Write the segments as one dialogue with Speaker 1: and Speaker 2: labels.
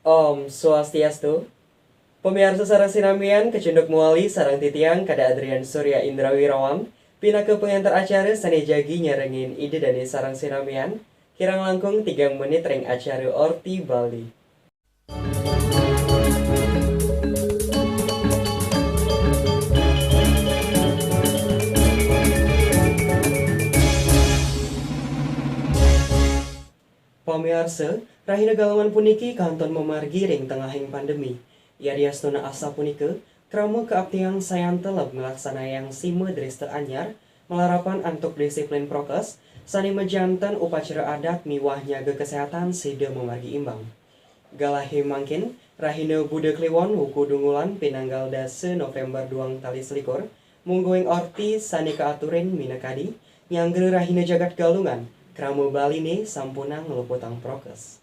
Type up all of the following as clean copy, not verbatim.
Speaker 1: Om Swastiastu. Pemirsa sareng sinamian kecunduk muali sareng titiang kada Adrian Surya Indra Wirawan. Pina ke pengantar acara sani jagi nyarengin ide dari sarang sinamian. Kirang langkung 3 menit ring acara Orti Bali. Pamirsa, rahina galungan puniki kanton memargi ring tengahing pandemi. Yadiastuna asa punika, krama keabtian sayan teleb melaksanakan sima dresta anyar, melarapan antuk disiplin prokes, sani mejantan upacara adat miwahnya kesehatan sida memargi imbang. Galahe mangkin, rahina Buddha Kliwon wuku dungulan pinanggal dase November 2 tali selikur, mungguing orti sani kaaturin minakadi, nyangger rahina jagat galungan, kramo Baline sampunang ngeluputang prokes.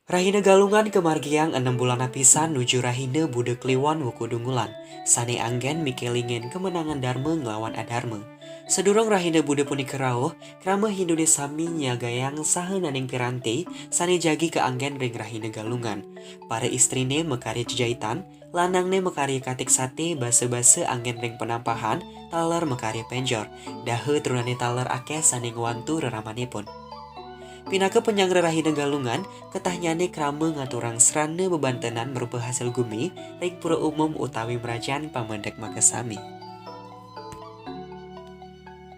Speaker 1: Rahina galungan kemargiang 6 bulan apisan nuju rahina Buddha Kliwon wuku dungulan, sani anggen mikelingin kemenangan dharma nglawan adharma. Sedurung rahina Buddha punika rawuh, krama hindune sami nyagayang saha naning piranti sani jagi ke anggen ring rahina galungan. Para istrine mekari jejaitan, lanangne mekari katik sate base-base anggen ring penampahan, taler mekari penjor, dahe turunane taler akeh sani ngwantu reramanipun. Pinaka penyangre rahina galungan, ketahnyane krama ngaturang serana bebantenan berupa hasil gumi, ring pura umum utawi merajaan pamendek makasami.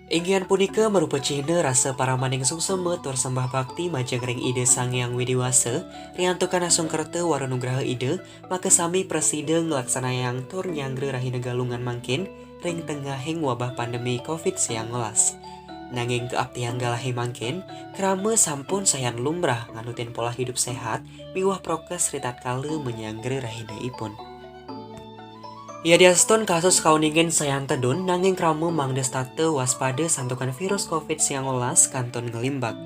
Speaker 1: Inggian punika merupa cihna rasa paramaning sungsema tur sembah bakti majeng ring ide Sang Hyang Widiwasa, riantukan asung kerta waranugraha ide, maka sami presida ngelaksanayang tur nyangre rahina galungan mangkin, ring tengahing wabah pandemi COVID-19. Nanging keabtian galahe mangkin, krama sampun sayan lumrah nganutin pola hidup sehat, miwah prokes ritat kala menyangre rahina ipun. Yadiaston kasus kauningin sayan tedun nanging krama mangdestate waspada santukan virus COVID-19 kanton ngelimbak.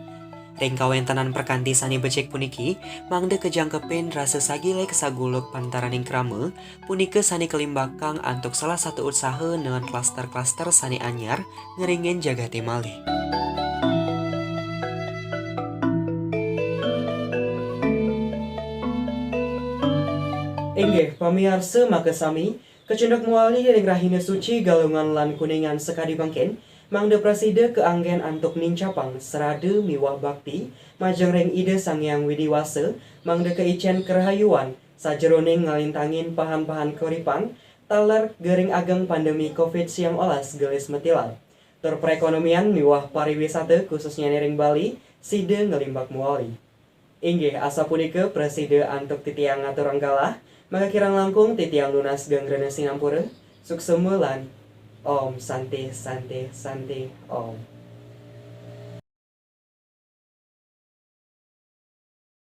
Speaker 1: Ring kawentanan perkanti sani becek puniki, mangde kejangkepin rasa sagile kesaguluk pantaraning krama, punika sani kelimbakang antuk salah satu usaha dengan klaster-klaster sani anyar ngeringin jagati malih. Inggih, pamirsa makasami, kecunduk muali ring rahina suci galungan lan kuningan sekadi bangkin, mangde presida keanggen antuk nincapang serade miwah bakti, majeng ring ide Sang Hyang Widiwasa, mangde keicen kerahayuan, sajeroning ngalintangin pahan-pahan koripan, taler gering ageng pandemi COVID-19 gelis metilal. Tur perekonomian miwah pariwisata khususnya ring Bali, sida ngelimbak muali. Inggih asa punika presida antuk titiang ngaturang galah, maka kirang langkung titiang lunas ganggrena Singapura, suksema lan Om Santi Santi Santi Om.